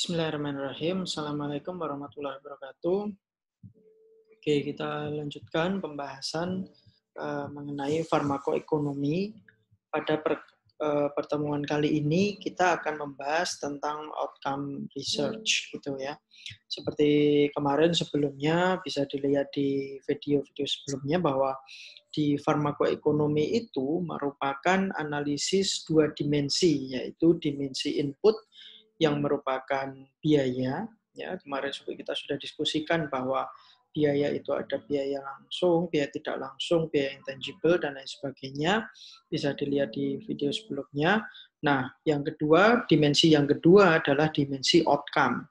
Bismillahirrahmanirrahim. Assalamualaikum warahmatullahi wabarakatuh. Oke, kita lanjutkan pembahasan mengenai farmakoekonomi. Pada pertemuan kali ini kita akan membahas tentang outcome research, gitu ya. Seperti kemarin sebelumnya bisa dilihat di video-video sebelumnya bahwa di farmakoekonomi itu merupakan analisis dua dimensi, yaitu dimensi input yang merupakan biaya. Ya, kemarin kita sudah diskusikan bahwa biaya itu ada biaya langsung, biaya tidak langsung, biaya intangible, dan lain sebagainya. Bisa dilihat di video sebelumnya. Nah, dimensi yang kedua adalah dimensi outcome.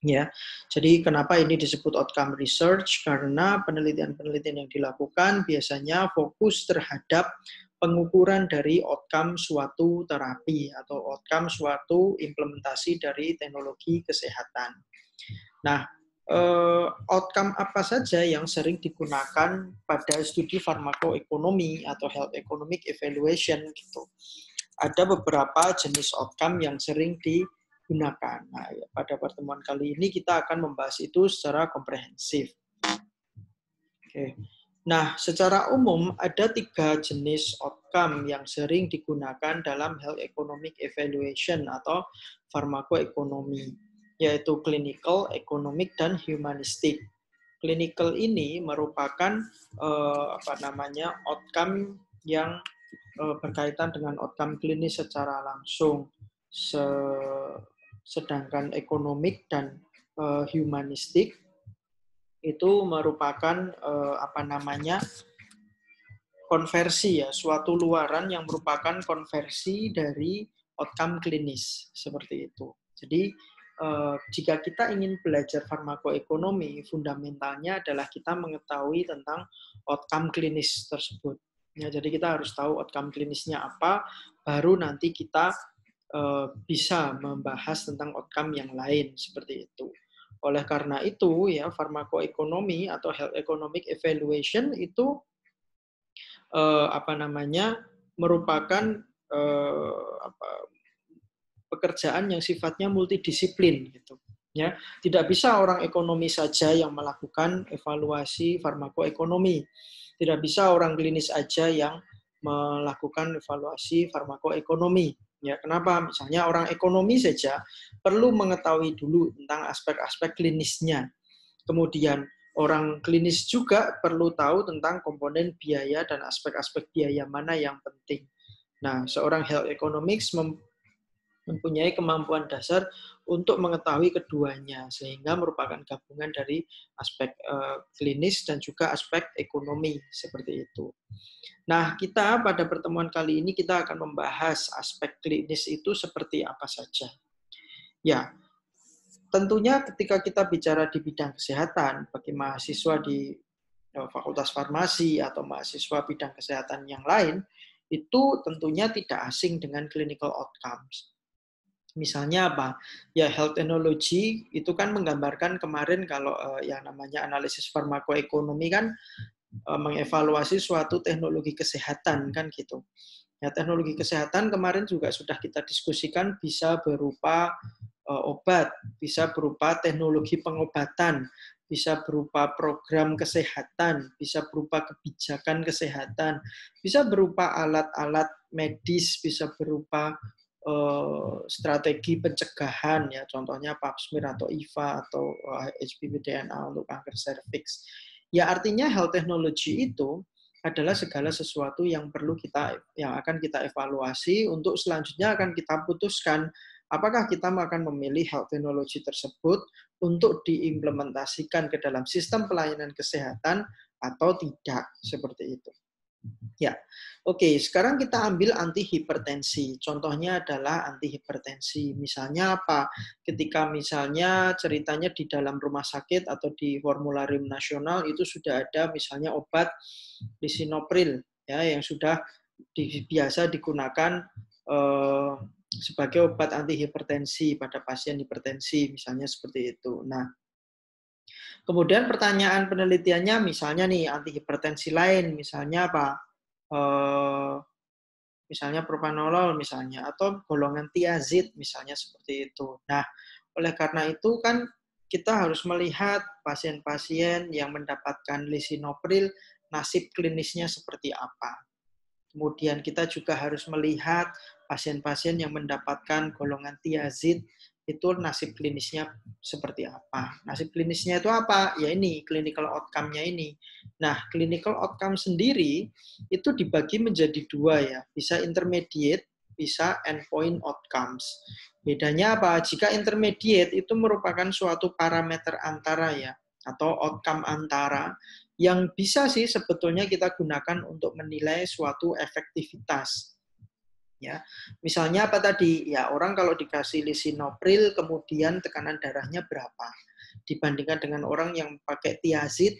Ya, jadi kenapa ini disebut outcome research? Karena penelitian-penelitian yang dilakukan biasanya fokus terhadap pengukuran dari outcome suatu terapi atau outcome suatu implementasi dari teknologi kesehatan. Nah, outcome apa saja yang sering digunakan pada studi farmakoekonomi atau health economic evaluation gitu. Ada beberapa jenis outcome yang sering digunakan. Nah, pada pertemuan kali ini kita akan membahas itu secara komprehensif. Oke. Nah, secara umum ada 3 jenis outcome yang sering digunakan dalam health economic evaluation atau farmakoekonomi, yaitu clinical, economic, dan humanistic. Clinical ini merupakan outcome yang berkaitan dengan outcome klinis secara langsung, sedangkan economic dan humanistic itu merupakan konversi ya, suatu luaran yang merupakan konversi dari outcome klinis seperti itu. Jadi jika kita ingin belajar farmakoekonomi, fundamentalnya adalah kita mengetahui tentang outcome klinis tersebut. Ya, jadi kita harus tahu outcome klinisnya apa, baru nanti kita bisa membahas tentang outcome yang lain seperti itu. Oleh karena itu, ya farmakoekonomi atau health economic evaluation itu merupakan pekerjaan yang sifatnya multidisiplin gitu. Ya, tidak bisa orang ekonomi saja yang melakukan evaluasi farmakoekonomi. Tidak bisa orang klinis aja yang melakukan evaluasi farmakoekonomi. Ya, kenapa? Misalnya orang ekonomi saja perlu mengetahui dulu tentang aspek-aspek klinisnya. Kemudian orang klinis juga perlu tahu tentang komponen biaya dan aspek-aspek biaya mana yang penting. Nah, seorang health economics mempunyai kemampuan dasar untuk mengetahui keduanya, sehingga merupakan gabungan dari aspek klinis dan juga aspek ekonomi, seperti itu. Nah, kita pada pertemuan kali ini kita akan membahas aspek klinis itu seperti apa saja. Ya, tentunya ketika kita bicara di bidang kesehatan, bagi mahasiswa di Fakultas Farmasi atau mahasiswa bidang kesehatan yang lain, itu tentunya tidak asing dengan clinical outcomes. Misalnya apa? Ya, health technology itu kan menggambarkan kemarin kalau yang namanya analisis farmakoekonomi kan mengevaluasi suatu teknologi kesehatan kan gitu. Ya, teknologi kesehatan kemarin juga sudah kita diskusikan bisa berupa obat, bisa berupa teknologi pengobatan, bisa berupa program kesehatan, bisa berupa kebijakan kesehatan, bisa berupa alat-alat medis, bisa berupa strategi pencegahan ya, contohnya pap smear atau IVA atau HPV DNA untuk kanker serviks. Ya, artinya health technology itu adalah segala sesuatu yang akan kita evaluasi untuk selanjutnya akan kita putuskan apakah kita akan memilih health technology tersebut untuk diimplementasikan ke dalam sistem pelayanan kesehatan atau tidak, seperti itu. Ya, oke. Sekarang kita ambil antihipertensi. Contohnya adalah antihipertensi. Misalnya apa? Ketika misalnya ceritanya di dalam rumah sakit atau di formularium nasional itu sudah ada misalnya obat lisinopril ya yang sudah biasa digunakan sebagai obat antihipertensi pada pasien hipertensi, misalnya seperti itu. Nah, kemudian pertanyaan penelitiannya misalnya nih antihipertensi lain, misalnya apa? Misalnya propanolol misalnya atau golongan tiazid misalnya seperti itu. Nah, Oleh karena itu kan kita harus melihat pasien-pasien yang mendapatkan lisinopril, nasib klinisnya seperti apa. Kemudian kita juga harus melihat pasien-pasien yang mendapatkan golongan tiazid, itu nasib klinisnya seperti apa. Nasib klinisnya itu apa? Ya ini, clinical outcome-nya ini. Nah, clinical outcome sendiri itu dibagi menjadi dua ya. Bisa intermediate, bisa endpoint outcomes. Bedanya apa? Jika intermediate itu merupakan suatu parameter antara ya, atau outcome antara, yang bisa sih sebetulnya kita gunakan untuk menilai suatu efektivitas. Ya, misalnya apa tadi? Ya, orang kalau dikasih lisinopril kemudian tekanan darahnya berapa? Dibandingkan dengan orang yang pakai tiazid,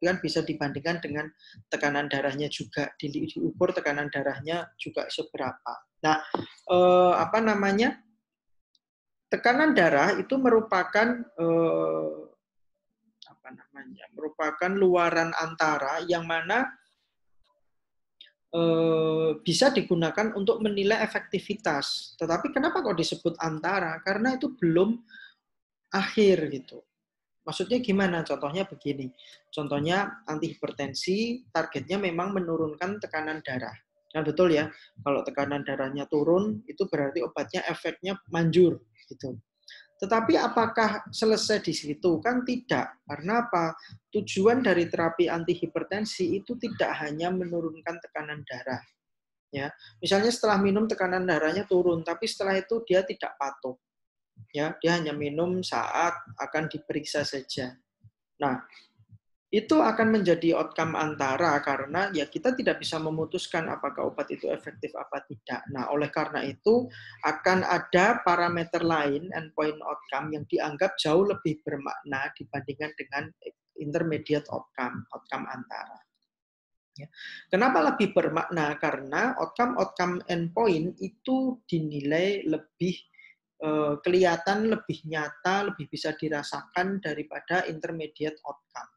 kan bisa dibandingkan dengan tekanan darahnya juga, diukur tekanan darahnya juga seberapa. Nah, apa namanya? Tekanan darah itu merupakan merupakan luaran antara yang mana bisa digunakan untuk menilai efektivitas. Tetapi kenapa kok disebut antara? Karena itu belum akhir gitu. Maksudnya gimana? Contohnya begini. Contohnya antihipertensi, targetnya memang menurunkan tekanan darah. Nah, betul ya. Kalau tekanan darahnya turun, itu berarti obatnya efeknya manjur gitu. Tetapi apakah selesai di situ? Kan tidak. Karena apa? Tujuan dari terapi antihipertensi itu tidak hanya menurunkan tekanan darah. Ya, misalnya setelah minum tekanan darahnya turun, tapi setelah itu dia tidak patuh. Ya, dia hanya minum saat akan diperiksa saja. Nah, itu akan menjadi outcome antara karena ya kita tidak bisa memutuskan apakah obat itu efektif apa tidak. Nah, oleh karena itu akan ada parameter lain endpoint outcome yang dianggap jauh lebih bermakna dibandingkan dengan intermediate outcome, outcome antara. Ya. Kenapa lebih bermakna? Karena outcome endpoint itu dinilai lebih kelihatan, lebih nyata, lebih bisa dirasakan daripada intermediate outcome.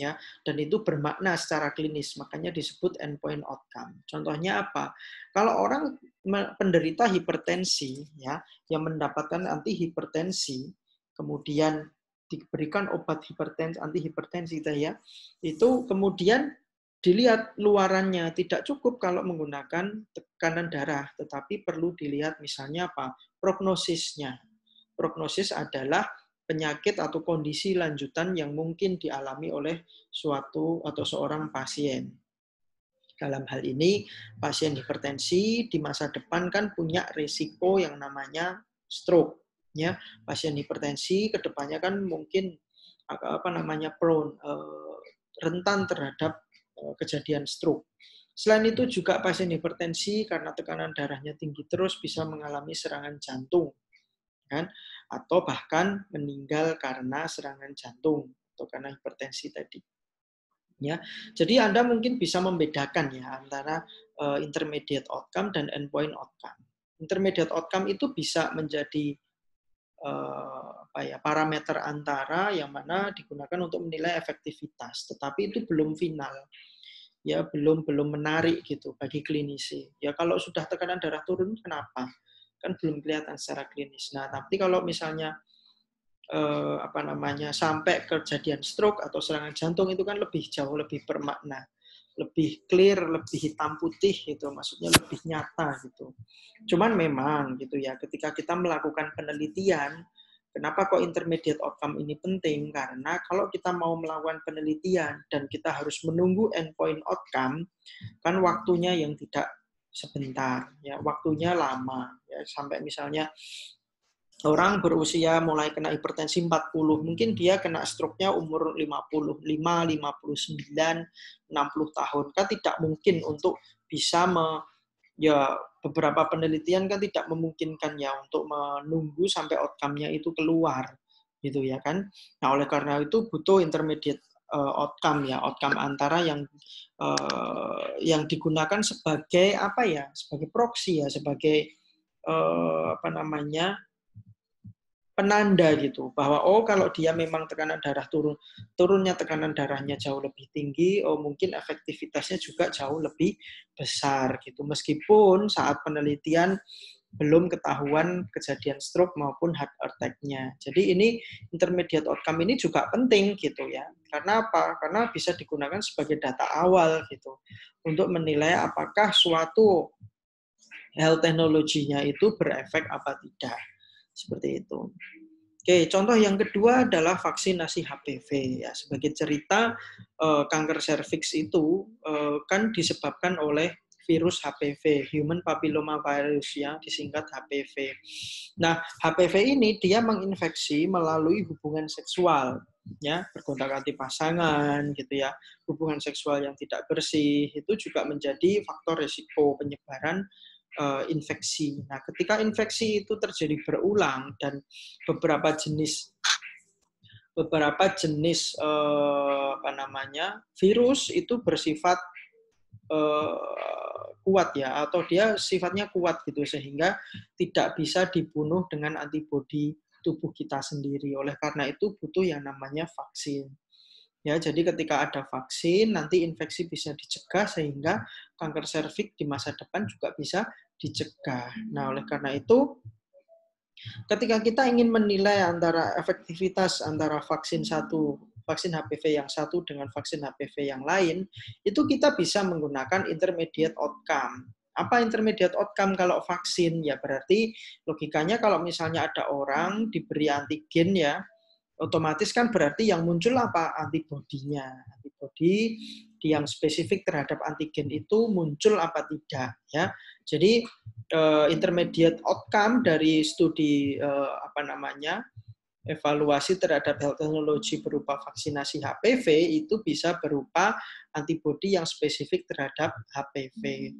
Ya, dan itu bermakna secara klinis, makanya disebut endpoint outcome. Contohnya apa? Kalau orang penderita hipertensi ya, yang mendapatkan antihipertensi, kemudian diberikan obat antihipertensi ya, itu kemudian dilihat luarannya tidak cukup kalau menggunakan tekanan darah, tetapi perlu dilihat misalnya apa? Prognosisnya. Prognosis adalah penyakit atau kondisi lanjutan yang mungkin dialami oleh suatu atau seorang pasien. Dalam hal ini, pasien hipertensi di masa depan kan punya risiko yang namanya stroke. Ya, pasien hipertensi kedepannya kan mungkin rentan terhadap kejadian stroke. Selain itu juga pasien hipertensi karena tekanan darahnya tinggi terus bisa mengalami serangan jantung. Kan? Atau bahkan meninggal karena serangan jantung atau karena hipertensi tadi. Ya, jadi Anda mungkin bisa membedakan ya antara intermediate outcome dan endpoint outcome. Intermediate outcome itu bisa menjadi parameter antara yang mana digunakan untuk menilai efektivitas, tetapi itu belum final. Ya, belum menarik gitu bagi klinisi. Ya kalau sudah tekanan darah turun kenapa? Kan belum kelihatan secara klinis. Nah, tapi kalau misalnya sampai kejadian stroke atau serangan jantung itu kan jauh lebih bermakna, lebih clear, lebih hitam putih gitu, maksudnya lebih nyata gitu. Cuman memang gitu ya, ketika kita melakukan penelitian, kenapa kok intermediate outcome ini penting? Karena kalau kita mau melakukan penelitian dan kita harus menunggu endpoint outcome, kan waktunya yang tidak sebentar, ya waktunya lama, ya sampai misalnya orang berusia mulai kena hipertensi 40, mungkin dia kena stroke-nya umur 55, 59, 60 tahun. Kan tidak mungkin untuk bisa beberapa penelitian kan tidak memungkinkan ya untuk menunggu sampai outcome-nya itu keluar gitu ya kan. Nah, oleh karena itu butuh intermediate outcome ya, outcome antara yang digunakan sebagai sebagai proxy ya, sebagai penanda gitu bahwa kalau dia memang tekanan darah turunnya tekanan darahnya jauh lebih tinggi, mungkin efektivitasnya juga jauh lebih besar gitu. Meskipun saat penelitian belum ketahuan kejadian stroke maupun heart attack-nya. Jadi ini intermediate outcome ini juga penting gitu ya. Karena apa? Karena bisa digunakan sebagai data awal gitu untuk menilai apakah suatu health teknologinya itu berefek apa tidak. Seperti itu. Oke, contoh yang kedua adalah vaksinasi HPV. Ya, sebagai cerita, kanker serviks itu kan disebabkan oleh virus HPV, Human Papilloma Virus, ya, disingkat HPV. Nah, HPV ini dia menginfeksi melalui hubungan seksual, ya, bergonta-ganti pasangan, gitu ya, hubungan seksual yang tidak bersih, itu juga menjadi faktor risiko penyebaran infeksi. Nah, ketika infeksi itu terjadi berulang dan beberapa jenis virus itu bersifat kuat ya, atau dia sifatnya kuat gitu sehingga tidak bisa dibunuh dengan antibodi tubuh kita sendiri. Oleh karena itu butuh yang namanya vaksin. Ya, jadi ketika ada vaksin, nanti infeksi bisa dicegah sehingga kanker serviks di masa depan juga bisa dicegah. Nah, oleh karena itu, ketika kita ingin menilai antara efektivitas antara vaksin HPV yang satu dengan vaksin HPV yang lain, itu kita bisa menggunakan intermediate outcome. Apa intermediate outcome kalau vaksin? Ya berarti logikanya kalau misalnya ada orang diberi antigen ya, otomatis kan berarti yang muncul apa? Antibodinya. Antibodi yang spesifik terhadap antigen itu muncul apa tidak ya. Jadi intermediate outcome dari studi evaluasi terhadap health technology berupa vaksinasi HPV itu bisa berupa antibodi yang spesifik terhadap HPV.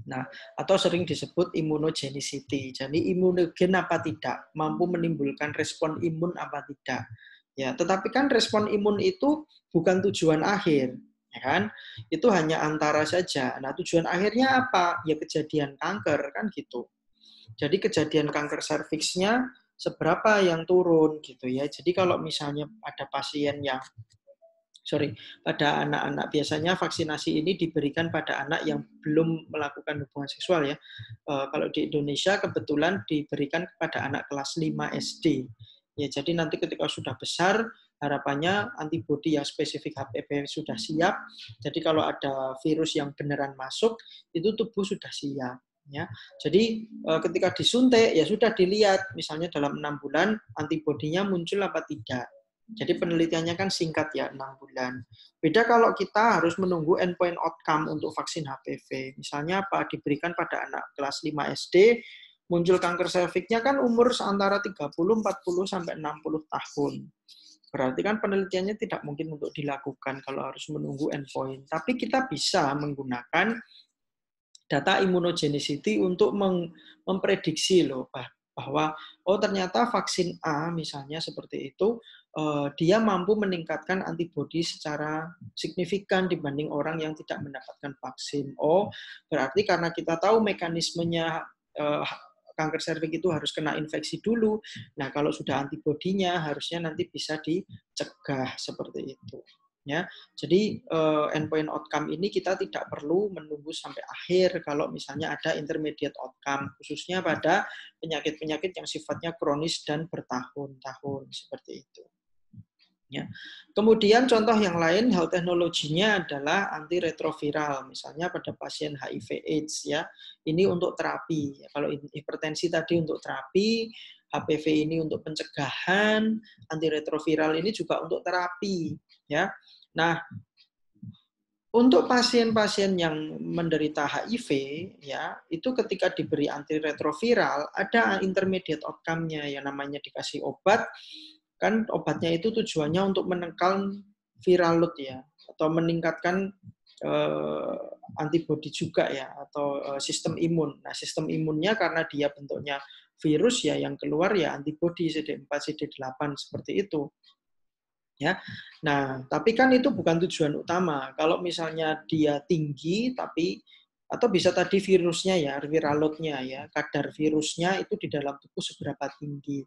Nah, atau sering disebut immunogenicity. Jadi imunogen apa tidak, mampu menimbulkan respon imun apa tidak. Ya, tetapi kan respon imun itu bukan tujuan akhir, ya kan? Itu hanya antara saja. Nah, tujuan akhirnya apa? Ya kejadian kanker kan gitu. Jadi kejadian kanker serviksnya seberapa yang turun gitu ya. Jadi kalau misalnya ada pasien yang pada anak-anak biasanya vaksinasi ini diberikan pada anak yang belum melakukan hubungan seksual ya. Kalau di Indonesia kebetulan diberikan kepada anak kelas 5 SD. Ya, jadi nanti ketika sudah besar harapannya antibodi yang spesifik HPV sudah siap. Jadi kalau ada virus yang beneran masuk itu tubuh sudah siap. Ya, jadi ketika disuntik ya sudah dilihat misalnya dalam 6 bulan antibodinya muncul apa tidak. Jadi penelitiannya kan singkat ya, 6 bulan. Beda kalau kita harus menunggu endpoint outcome untuk vaksin HPV. Misalnya apa? Diberikan pada anak kelas 5 SD, muncul kanker serviksnya kan umur antara 30, 40, sampai 60 tahun. Berarti kan penelitiannya tidak mungkin untuk dilakukan kalau harus menunggu endpoint. Tapi kita bisa menggunakan data immunogenicity untuk memprediksi loh bahwa oh ternyata vaksin A misalnya seperti itu dia mampu meningkatkan antibodi secara signifikan dibanding orang yang tidak mendapatkan vaksin. Oh, berarti karena kita tahu mekanismenya kanker serviks itu harus kena infeksi dulu. Nah, kalau sudah antibodinya harusnya nanti bisa dicegah seperti itu. Ya, jadi endpoint outcome ini kita tidak perlu menunggu sampai akhir kalau misalnya ada intermediate outcome, khususnya pada penyakit-penyakit yang sifatnya kronis dan bertahun-tahun seperti itu. Ya. Kemudian contoh yang lain health teknologinya adalah antiretroviral, misalnya pada pasien HIV/AIDS ya. Ini untuk terapi. Ya, kalau hipertensi tadi untuk terapi, HPV ini untuk pencegahan, antiretroviral ini juga untuk terapi ya. Nah, untuk pasien-pasien yang menderita HIV, ya itu ketika diberi antiretroviral ada intermediate outcome-nya yang namanya dikasih obat, kan obatnya itu tujuannya untuk menekan viral load ya, atau meningkatkan antibodi juga ya, atau sistem imun. Nah, sistem imunnya karena dia bentuknya virus ya, yang keluar ya antibodi CD4, CD8 seperti itu. Ya. Nah, tapi kan itu bukan tujuan utama. Kalau misalnya dia tinggi tapi atau bisa tadi virusnya ya, viral load-nya ya, kadar virusnya itu di dalam tubuh seberapa tinggi.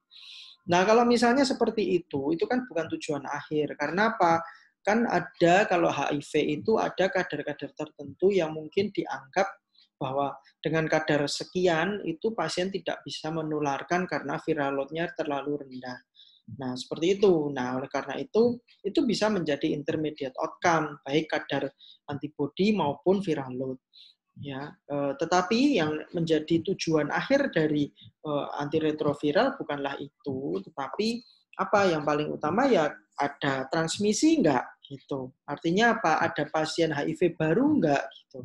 Nah, kalau misalnya seperti itu kan bukan tujuan akhir. Karena apa? Kan ada kalau HIV itu ada kadar-kadar tertentu yang mungkin dianggap bahwa dengan kadar sekian itu pasien tidak bisa menularkan karena viral load-nya terlalu rendah. Nah, seperti itu. Nah, oleh karena itu bisa menjadi intermediate outcome, baik kadar antibodi maupun viral load. Ya, tetapi yang menjadi tujuan akhir dari antiretroviral bukanlah itu, tetapi apa yang paling utama ya ada transmisi enggak gitu. Artinya apa? Ada pasien HIV baru enggak gitu.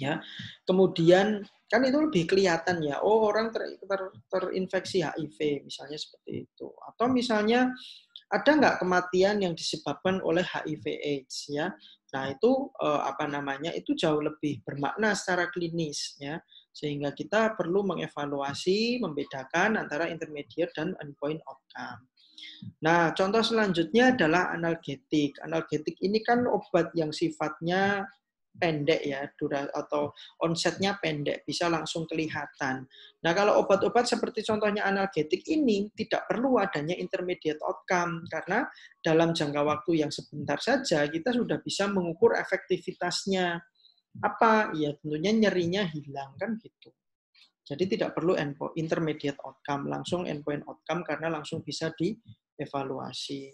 Ya. Kemudian kan itu lebih kelihatan ya, oh orang terinfeksi HIV misalnya seperti itu. Atau misalnya ada nggak kematian yang disebabkan oleh HIV/AIDS ya. Nah, itu itu jauh lebih bermakna secara klinis ya. Sehingga kita perlu mengevaluasi, membedakan antara intermediate dan endpoint outcome. Nah, contoh selanjutnya adalah analgetik. Analgetik ini kan obat yang sifatnya pendek ya, atau onsetnya pendek, bisa langsung kelihatan. Nah, kalau obat-obat seperti contohnya analgetik ini tidak perlu adanya intermediate outcome karena dalam jangka waktu yang sebentar saja kita sudah bisa mengukur efektivitasnya. Apa? Ya tentunya nyerinya hilang kan gitu. Jadi tidak perlu intermediate outcome, langsung endpoint outcome karena langsung bisa dievaluasi.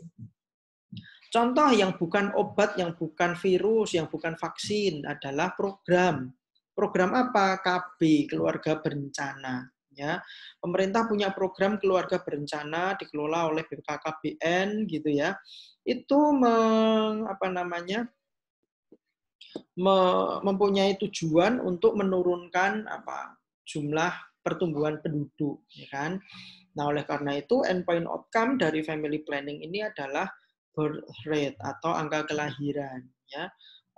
Contoh yang bukan obat, yang bukan virus, yang bukan vaksin adalah program. Program apa? KB, keluarga berencana. Ya, pemerintah punya program keluarga berencana dikelola oleh BKKBN gitu ya. Itu mempunyai tujuan untuk menurunkan jumlah pertumbuhan penduduk, ya kan? Nah, oleh karena itu endpoint outcome dari family planning ini adalah birth rate atau angka kelahiran, ya.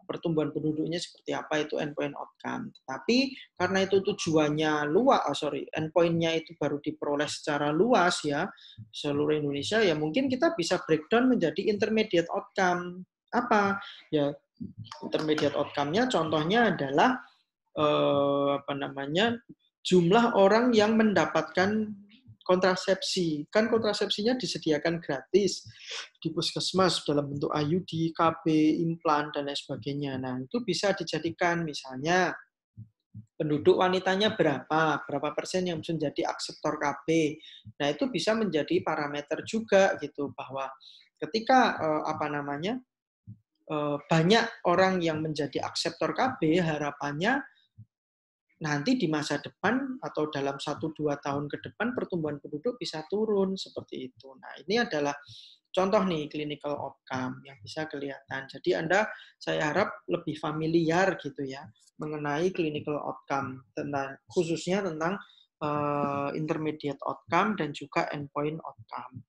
Pertumbuhan penduduknya seperti apa itu endpoint outcome. Tapi karena itu tujuannya luas, endpoint-nya itu baru diperoleh secara luas ya, seluruh Indonesia, ya mungkin kita bisa breakdown menjadi intermediate outcome. Apa? Ya, intermediate outcome-nya contohnya adalah jumlah orang yang mendapatkan kontrasepsi. Kan kontrasepsinya disediakan gratis di puskesmas dalam bentuk IUD, KB, implan, dan lain sebagainya. Nah, itu bisa dijadikan misalnya penduduk wanitanya berapa persen yang menjadi akseptor KB. Nah, itu bisa menjadi parameter juga gitu bahwa ketika banyak orang yang menjadi akseptor KB, harapannya nanti di masa depan atau dalam 1-2 tahun ke depan pertumbuhan penduduk bisa turun seperti itu. Nah, ini adalah contoh nih clinical outcome yang bisa kelihatan. Jadi saya harap lebih familiar gitu ya mengenai clinical outcome khususnya tentang intermediate outcome dan juga endpoint outcome.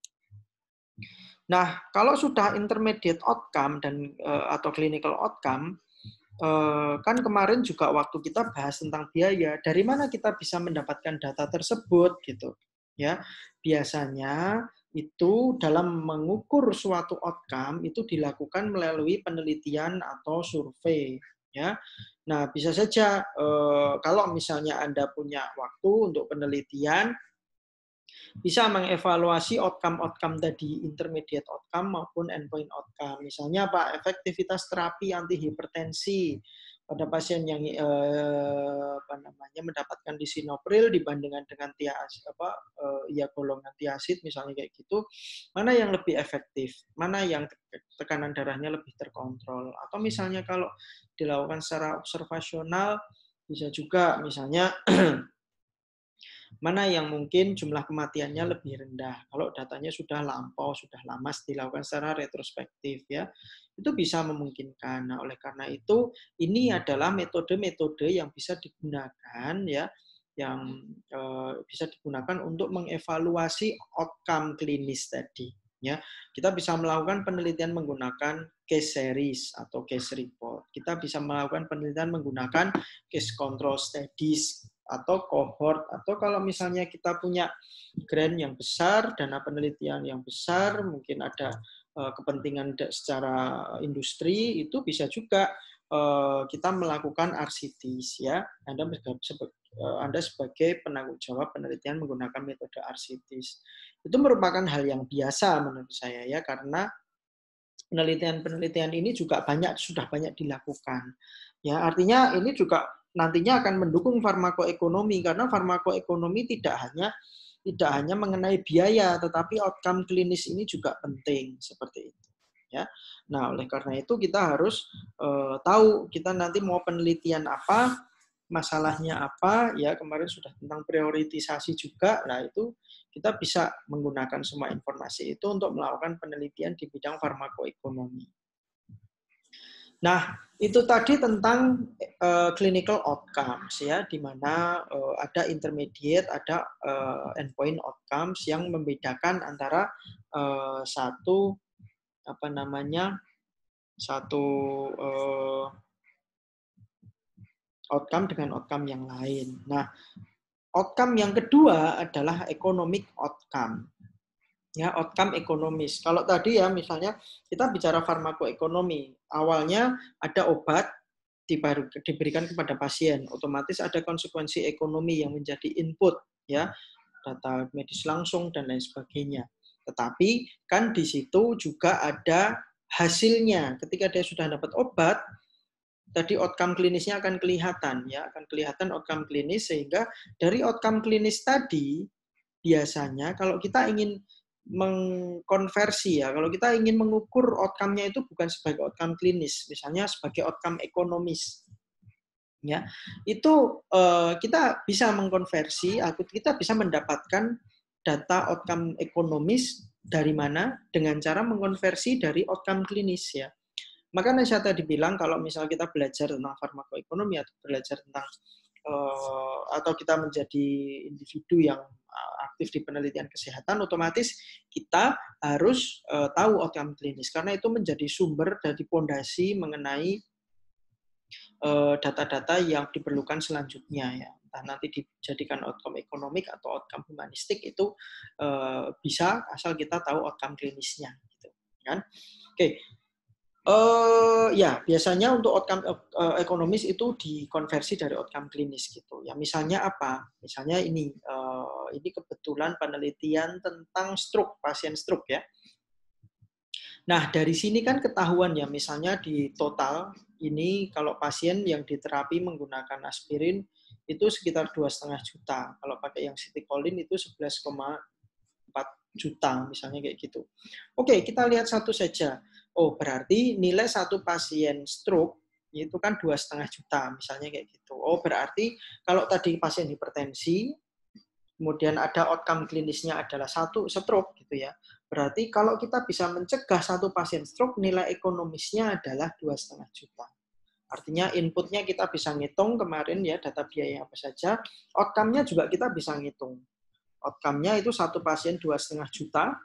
Nah, kalau sudah intermediate outcome atau clinical outcome, kan kemarin juga waktu kita bahas tentang biaya, dari mana kita bisa mendapatkan data tersebut gitu. Ya, biasanya itu dalam mengukur suatu outcome itu dilakukan melalui penelitian atau survei. Ya, nah bisa saja kalau misalnya Anda punya waktu untuk penelitian, bisa mengevaluasi outcome tadi, intermediate outcome maupun endpoint outcome. Misalnya apa? Efektivitas terapi antihipertensi pada pasien yang mendapatkan lisinopril dibandingkan dengan golongan thiazid misalnya kayak gitu, mana yang lebih efektif, mana yang tekanan darahnya lebih terkontrol. Atau misalnya kalau dilakukan secara observasional bisa juga misalnya mana yang mungkin jumlah kematiannya lebih rendah. Kalau datanya sudah lampau, sudah lama dilakukan secara retrospektif ya, itu bisa memungkinkan. Nah, oleh karena itu ini adalah metode-metode yang bisa digunakan ya, yang bisa digunakan untuk mengevaluasi outcome klinis tadi. Ya, kita bisa melakukan penelitian menggunakan case series atau case report. Kita bisa melakukan penelitian menggunakan case control studies atau cohort, atau kalau misalnya kita punya grant yang besar, dana penelitian yang besar, mungkin ada kepentingan secara industri, itu bisa juga kita melakukan RCTs ya. Anda sebagai penanggung jawab penelitian menggunakan metode RCTs. Itu merupakan hal yang biasa menurut saya ya, karena penelitian-penelitian ini juga sudah banyak dilakukan. Ya, artinya ini juga nantinya akan mendukung farmakoekonomi, karena farmakoekonomi tidak hanya mengenai biaya, tetapi outcome klinis ini juga penting seperti itu. Ya, nah oleh karena itu kita harus tahu kita nanti mau penelitian apa, masalahnya apa, ya kemarin sudah tentang prioritisasi juga, nah itu kita bisa menggunakan semua informasi itu untuk melakukan penelitian di bidang farmakoekonomi. Nah, itu tadi tentang clinical outcomes ya, di mana ada intermediate, ada endpoint outcomes yang membedakan antara satu outcome dengan outcome yang lain. Nah, outcome yang kedua adalah economic outcome. Ya, outcome ekonomis. Kalau tadi ya misalnya kita bicara farmakoekonomi, awalnya ada obat diberikan kepada pasien, otomatis ada konsekuensi ekonomi yang menjadi input ya, data medis langsung dan lain sebagainya. Tetapi kan di situ juga ada hasilnya. Ketika dia sudah dapat obat, tadi outcome klinisnya akan kelihatan ya, akan kelihatan outcome klinis, sehingga dari outcome klinis tadi biasanya kalau kita ingin mengkonversi ya, kalau kita ingin mengukur outcome-nya itu bukan sebagai outcome klinis, misalnya sebagai outcome ekonomis, ya itu kita bisa mengkonversi, kita bisa mendapatkan data outcome ekonomis dari mana dengan cara mengkonversi dari outcome klinis ya. Makanya saya tadi bilang kalau misal kita belajar tentang farmakoekonomi atau belajar tentang atau kita menjadi individu yang aktif di penelitian kesehatan, otomatis kita harus tahu outcome klinis karena itu menjadi sumber dari pondasi mengenai data-data yang diperlukan selanjutnya ya. Entah nanti dijadikan outcome ekonomik atau outcome humanistik itu bisa asal kita tahu outcome klinisnya gitu kan. Oke. Ya, biasanya untuk outcome ekonomis itu dikonversi dari outcome klinis gitu. Ya, misalnya apa? Misalnya ini kebetulan penelitian tentang stroke, pasien stroke ya. Nah, dari sini kan ketahuan ya, misalnya di total ini kalau pasien yang diterapi menggunakan aspirin itu sekitar 2,5 juta. Kalau pakai yang sitikolin itu 11,4 juta misalnya kayak gitu. Oke, kita lihat satu saja. Oh, berarti nilai satu pasien stroke itu kan 2,5 juta misalnya kayak gitu. Oh, berarti kalau tadi pasien hipertensi, kemudian ada outcome klinisnya adalah satu stroke gitu ya. Berarti kalau kita bisa mencegah satu pasien stroke, nilai ekonomisnya adalah 2,5 juta. Artinya inputnya kita bisa ngitung kemarin ya, data biaya apa saja, outcome-nya juga kita bisa ngitung. Outcome-nya itu satu pasien 2,5 juta.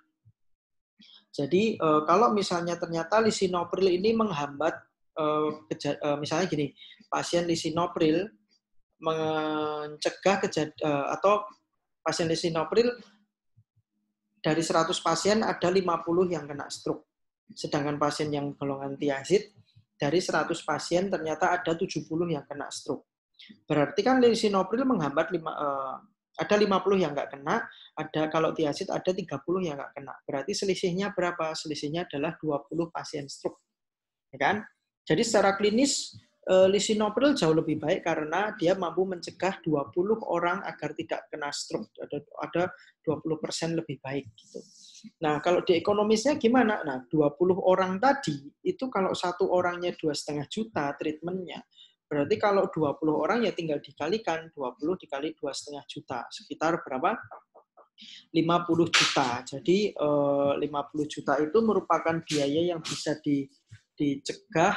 Jadi kalau misalnya ternyata lisinopril ini menghambat, misalnya gini, pasien lisinopril mencegah atau pasien lisinopril dari 100 pasien ada 50 yang kena stroke. Sedangkan pasien yang golongan thiazid dari 100 pasien ternyata ada 70 yang kena stroke. Berarti kan lisinopril menghambat ada 50 yang nggak kena, kalau thiazid ada 30 yang nggak kena. Berarti selisihnya berapa? Selisihnya adalah 20 pasien stroke. Ya kan? Jadi secara klinis lisinopril jauh lebih baik karena dia mampu mencegah 20 orang agar tidak kena stroke. Ada 20% lebih baik gitu. Nah, kalau di ekonomisnya gimana? Nah, 20 orang tadi itu kalau satu orangnya 2,5 juta treatmentnya, berarti kalau 20 orang ya tinggal dikalikan 20 dikali 2,5 juta. Sekitar berapa? 50 juta. Jadi 50 juta itu merupakan biaya yang bisa dicegah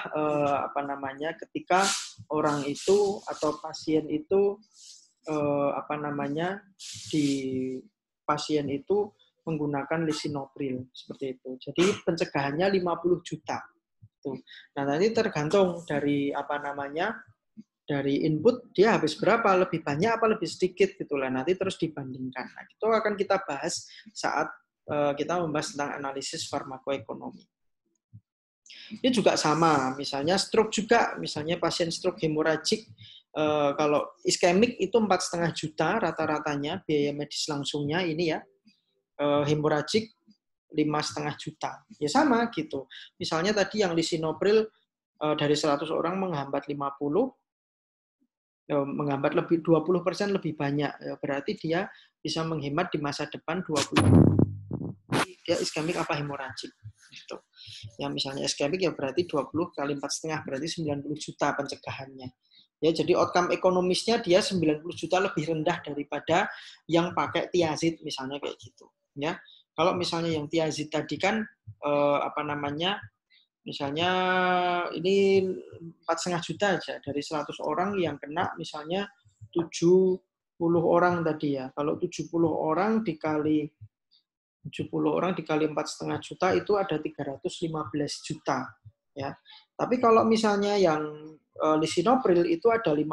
ketika orang itu atau pasien itu pasien itu menggunakan lisinopril seperti itu. Jadi pencegahannya 50 juta. Nah, nanti tergantung dari dari input dia habis berapa, lebih banyak apa lebih sedikit gitulah. Nanti terus dibandingkan. Nah, itu akan kita bahas saat kita membahas tentang analisis farmakoekonomi. Ini juga sama, misalnya stroke juga, misalnya pasien stroke hemoragik, kalau iskemik itu 4,5 juta rata-ratanya biaya medis langsungnya ini ya, hemoragik 5,5 juta. Ya sama gitu. Misalnya tadi yang lisinopril dari 100 orang menghambat 50, menghambat lebih 20% lebih banyak, berarti dia bisa menghemat di masa depan 20. Dia iskemik apa hemoragik gitu. Yang misalnya iskemik ya berarti 20 kali 4,5 berarti 90 juta pencegahannya. Ya, jadi outcome ekonomisnya dia 90 juta lebih rendah daripada yang pakai thiazid misalnya kayak gitu, ya. Kalau misalnya yang thiazid tadi kan misalnya ini 4,5 juta aja dari 100 orang yang kena misalnya 70 orang tadi ya. Kalau 70 orang dikali 4,5 juta itu ada 315 juta ya. Tapi kalau misalnya yang lisinopril itu ada 50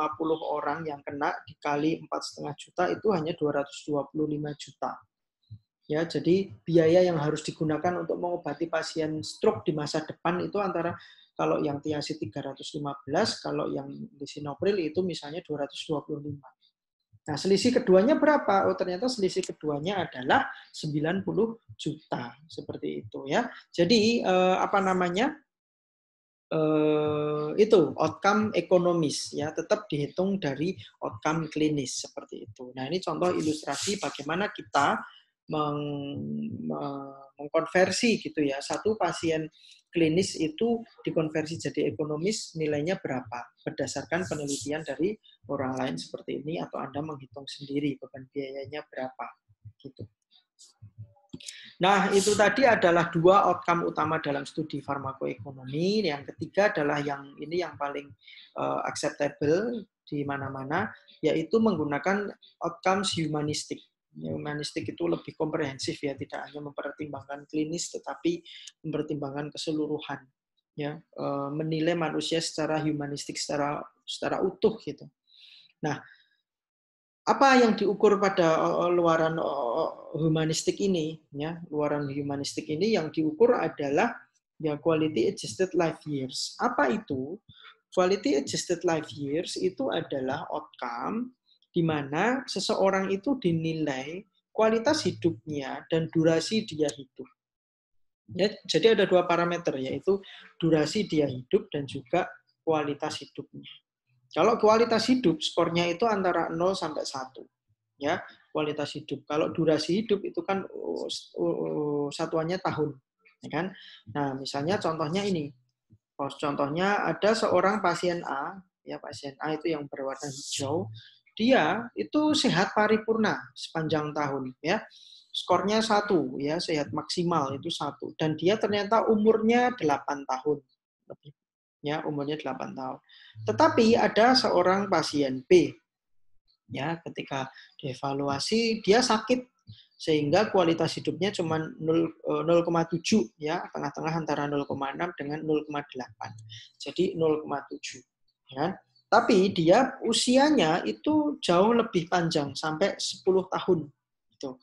orang yang kena dikali 4,5 juta itu hanya 225 juta. Ya, jadi biaya yang harus digunakan untuk mengobati pasien stroke di masa depan itu antara kalau yang thiazid 315, kalau yang lisinopril itu misalnya 225. Nah, selisih keduanya berapa? Oh, ternyata selisih keduanya adalah 90 juta. Seperti itu ya. Jadi itu outcome ekonomis ya, tetap dihitung dari outcome klinis seperti itu. Nah, ini contoh ilustrasi bagaimana kita mengkonversi gitu ya, satu pasien klinis itu dikonversi jadi ekonomis nilainya berapa berdasarkan penelitian dari orang lain seperti ini, atau Anda menghitung sendiri beban biayanya berapa gitu. Nah, itu tadi adalah dua outcome utama dalam studi farmakoekonomi. Yang ketiga adalah yang paling acceptable di mana-mana, yaitu menggunakan outcomes humanistik. Humanistik itu lebih komprehensif ya, tidak hanya mempertimbangkan klinis, tetapi mempertimbangkan keseluruhan. Ya, menilai manusia secara humanistik, secara utuh gitu. Nah, apa yang diukur pada luaran humanistik ini, ya, luaran humanistik ini yang diukur adalah ya quality adjusted life years. Apa itu? Quality adjusted life years itu adalah outcome di mana seseorang itu dinilai kualitas hidupnya dan durasi dia hidup. Ya, jadi ada dua parameter, yaitu durasi dia hidup dan juga kualitas hidupnya. Kalau kualitas hidup, skornya itu antara 0 sampai 1. Ya, kualitas hidup. Kalau durasi hidup itu kan satuannya tahun, ya kan? Nah, misalnya contohnya ini. Contohnya ada seorang pasien A, ya pasien A itu yang berwarna hijau, dia itu sehat paripurna sepanjang tahun, ya. Skornya 1, ya, sehat maksimal itu 1, dan dia ternyata umurnya 8 tahun lebih. Ya, umurnya 8 tahun. Tetapi ada seorang pasien B, ya, ketika dievaluasi dia sakit sehingga kualitas hidupnya cuma 0,7 ya, tengah-tengah antara 0,6 dengan 0,8. Jadi 0,7 ya. Tapi dia usianya itu jauh lebih panjang sampai 10 tahun gitu.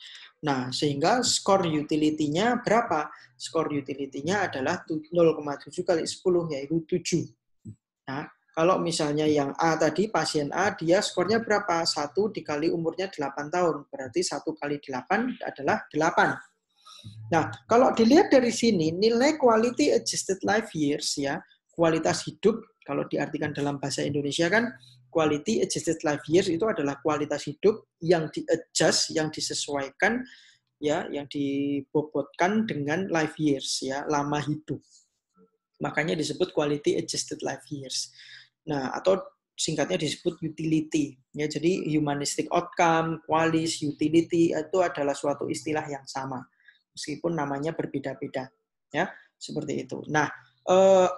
Nah, sehingga skor utility-nya berapa? Skor utility-nya adalah 0,7 kali 10 yaitu 7. Nah, kalau misalnya yang A tadi, pasien A, dia skornya berapa? 1 dikali umurnya 8 tahun. Berarti 1 kali 8 adalah 8. Nah, kalau dilihat dari sini, nilai quality adjusted life years, ya, kualitas hidup, kalau diartikan dalam bahasa Indonesia kan, quality adjusted life years itu adalah kualitas hidup yang di-adjust, yang disesuaikan, ya, yang dibobotkan dengan life years, ya, lama hidup. Makanya disebut quality adjusted life years. Nah, atau singkatnya disebut utility. Ya, jadi humanistic outcome, qualis, utility itu adalah suatu istilah yang sama, meskipun namanya berbeda-beda. Ya, seperti itu. Nah,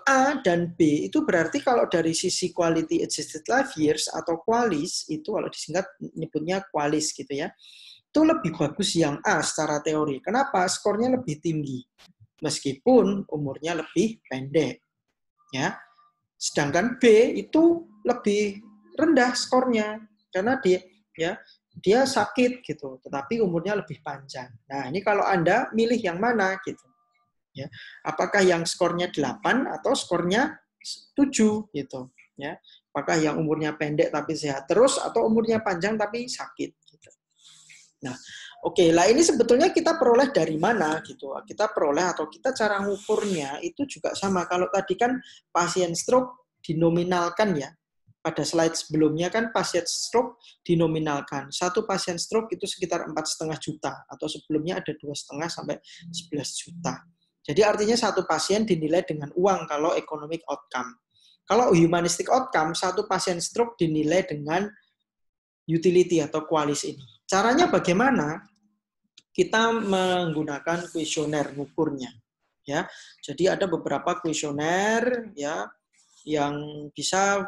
A dan B itu berarti kalau dari sisi quality adjusted life years atau qualis, itu kalau disingkat nyebutnya qualis gitu ya, itu lebih bagus yang A secara teori. Kenapa? Skornya lebih tinggi, meskipun umurnya lebih pendek. Ya. Sedangkan B itu lebih rendah skornya karena dia sakit gitu, tetapi umurnya lebih panjang. Nah, ini kalau Anda milih yang mana gitu. Ya. Apakah yang skornya 8 atau skornya 7 gitu, ya. Apakah yang umurnya pendek tapi sehat terus atau umurnya panjang tapi sakit gitu. Nah, oke, lah ini sebetulnya kita peroleh dari mana gitu. Kita peroleh atau kita cara ngukurnya itu juga sama. Kalau tadi kan pasien stroke dinominalkan ya. pada slide sebelumnya kan pasien stroke dinominalkan. Satu pasien stroke itu sekitar 4,5 juta, atau sebelumnya ada 2,5 sampai 11 juta. Jadi artinya satu pasien dinilai dengan uang kalau economic outcome. Kalau humanistic outcome, satu pasien stroke dinilai dengan utility atau kualis ini. Caranya bagaimana? Kita menggunakan kuesioner ngukurnya. Ya, jadi ada beberapa kuesioner ya yang bisa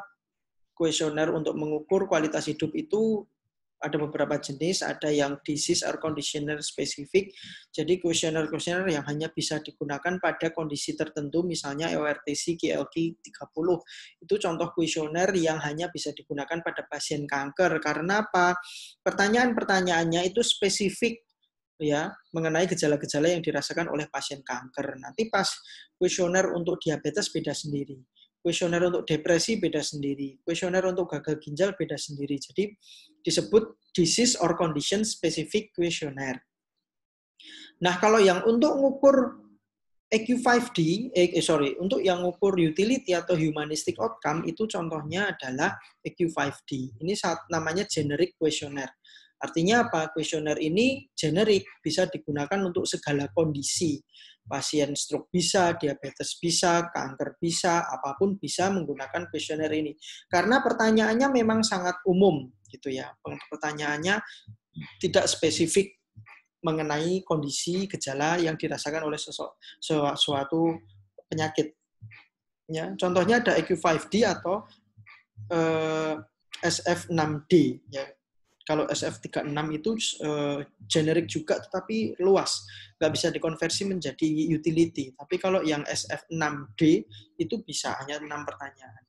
kuesioner untuk mengukur kualitas hidup itu ada beberapa jenis, ada yang disease or conditioner spesifik. Jadi kuesioner-kuesioner yang hanya bisa digunakan pada kondisi tertentu, misalnya EORTC GLQ 30. Itu contoh kuesioner yang hanya bisa digunakan pada pasien kanker. Karena apa? Pertanyaan-pertanyaannya itu spesifik ya mengenai gejala-gejala yang dirasakan oleh pasien kanker. Nanti pas kuesioner untuk diabetes beda sendiri. Kuesioner untuk depresi beda sendiri. Kuesioner untuk gagal ginjal beda sendiri. Jadi disebut disease or condition specific questionnaire. Nah, kalau yang untuk mengukur EQ5D, untuk yang mengukur utility atau humanistic outcome itu contohnya adalah EQ5D. Ini namanya generic questionnaire. Artinya apa? Kuesioner ini generik, bisa digunakan untuk segala kondisi. Pasien stroke bisa, diabetes bisa, kanker bisa, apapun bisa menggunakan kuesioner ini. Karena pertanyaannya memang sangat umum, gitu ya. Pertanyaannya tidak spesifik mengenai kondisi gejala yang dirasakan oleh suatu penyakit. Ya, contohnya ada EQ5D atau SF6D, ya. Kalau SF36 itu generik juga, tetapi luas. Nggak bisa dikonversi menjadi utility. Tapi kalau yang SF6D itu bisa, hanya 6 pertanyaan.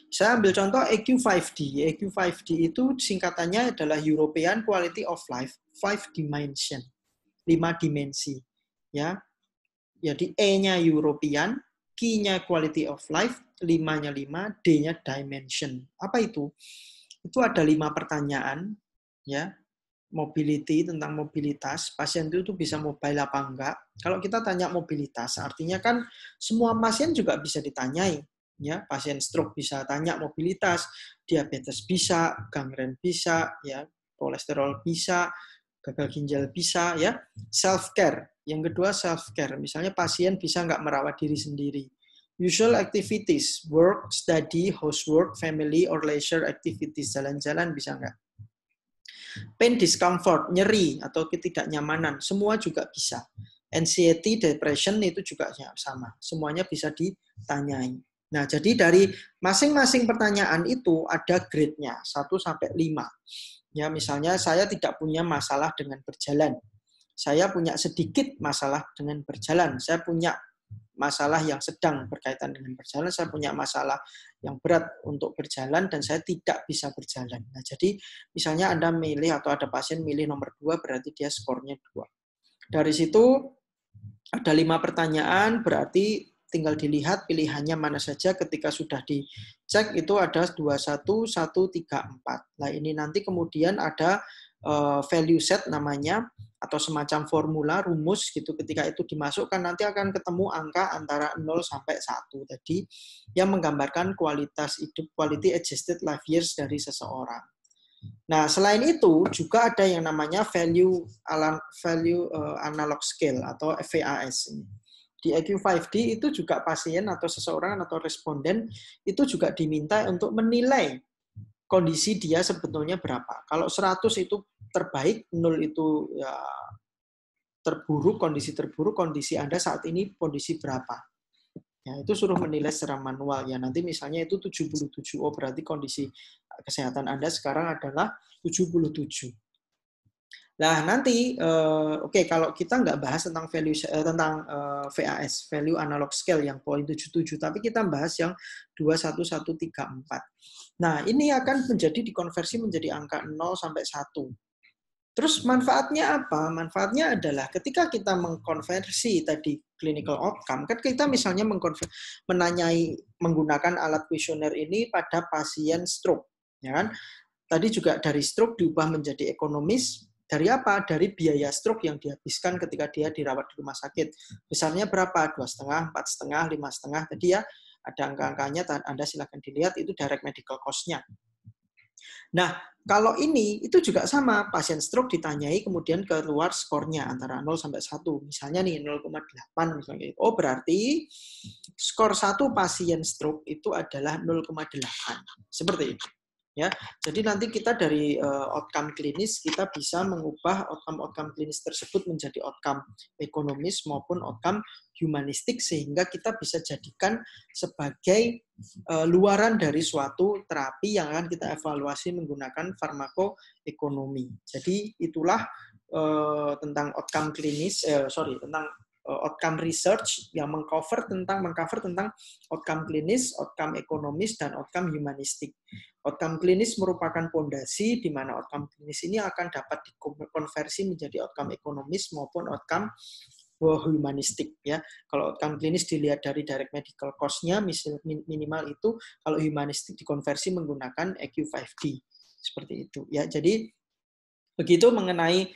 Saya ambil contoh EQ5D. EQ5D itu singkatannya adalah European Quality of Life 5 Dimension. 5 dimensi. Ya. Jadi E-nya European, Q-nya Quality of Life, 5-nya 5, D-nya Dimension. Apa itu? Itu ada 5 pertanyaan, ya, mobility, tentang mobilitas, pasien itu bisa mobile apa enggak. Kalau kita tanya mobilitas, artinya kan semua pasien juga bisa ditanyai, ya, pasien stroke bisa tanya mobilitas, diabetes bisa, gangren bisa, ya, kolesterol bisa, gagal ginjal bisa, ya, self care. Yang kedua self care, misalnya pasien bisa enggak merawat diri sendiri. Usual activities, work, study, housework, family, or leisure activities. Jalan-jalan bisa nggak? Pain, discomfort, nyeri, atau ketidaknyamanan. Semua juga bisa. Anxiety, depression, itu juga sama. Semuanya bisa ditanyai. Nah, jadi dari masing-masing pertanyaan itu ada grade-nya, 1-5. Ya, misalnya saya tidak punya masalah dengan berjalan. Saya punya sedikit masalah dengan berjalan. Saya punya masalah yang sedang berkaitan dengan berjalan, saya punya masalah yang berat untuk berjalan, dan saya tidak bisa berjalan. Nah, jadi misalnya Anda milih atau ada pasien milih nomor 2, berarti dia skornya 2. Dari situ ada 5 pertanyaan, berarti tinggal dilihat pilihannya mana saja. Ketika sudah dicek itu ada 21, 1, 3, 4. Nah, ini nanti kemudian ada value set namanya, atau semacam formula, rumus gitu. Ketika itu dimasukkan nanti akan ketemu angka antara 0 sampai 1 tadi yang menggambarkan kualitas hidup, quality adjusted life years dari seseorang. Nah, selain itu juga ada yang namanya value analog scale atau VAS. Di EQ5D itu juga pasien atau seseorang atau responden itu juga diminta untuk menilai kondisi dia sebetulnya berapa. Kalau 100 itu terbaik, 0 itu ya terburuk, kondisi Anda saat ini kondisi berapa. Ya, itu suruh menilai secara manual. Ya, nanti misalnya itu 77, oh berarti kondisi kesehatan Anda sekarang adalah 77. Nah, nanti kalau kita nggak bahas tentang VAS, value analog scale yang poin 77, tapi kita bahas yang 21134. Nah, ini akan menjadi dikonversi menjadi angka 0 sampai 1. Terus manfaatnya apa? Manfaatnya adalah ketika kita mengkonversi tadi clinical outcome, kan kita misalnya menanyai menggunakan alat kuesioner ini pada pasien stroke, ya kan? Tadi juga dari stroke diubah menjadi ekonomis. Dari apa? Dari biaya stroke yang dihabiskan ketika dia dirawat di rumah sakit. Besarnya berapa? 2,5, 4,5, 5,5 tadi ya. Ada angka-angkanya, Anda silakan dilihat, itu direct medical cost-nya. Nah, kalau ini itu juga sama, pasien stroke ditanyai kemudian keluar skornya antara 0 sampai 1. Misalnya nih 0,8 misalnya. Oh, berarti skor 1 pasien stroke itu adalah 0,8. Seperti itu. Ya, jadi nanti kita dari outcome klinis kita bisa mengubah outcome klinis tersebut menjadi outcome ekonomis maupun outcome humanistik sehingga kita bisa jadikan sebagai luaran dari suatu terapi yang akan kita evaluasi menggunakan farmakoekonomi. Jadi itulah tentang outcome klinis, tentang outcome research yang mengcover tentang outcome klinis, outcome ekonomis, dan outcome humanistik. Outcome klinis merupakan fondasi di mana outcome klinis ini akan dapat dikonversi menjadi outcome ekonomis maupun outcome humanistik ya. Kalau outcome klinis dilihat dari direct medical cost-nya minimal itu, kalau humanistik dikonversi menggunakan EQ5D. Seperti itu ya. Jadi begitu mengenai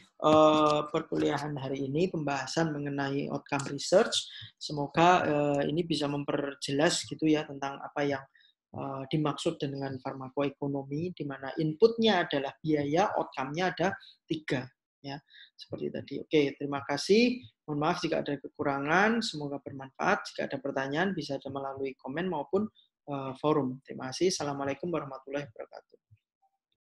perkuliahan hari ini, pembahasan mengenai outcome research. Semoga ini bisa memperjelas gitu ya tentang apa yang dimaksud dengan farmakoekonomi, di mana inputnya adalah biaya, outcome-nya ada 3. Ya, seperti tadi. Oke, terima kasih. Mohon maaf jika ada kekurangan. Semoga bermanfaat. Jika ada pertanyaan bisa melalui komen maupun forum. Terima kasih. Assalamualaikum warahmatullahi wabarakatuh.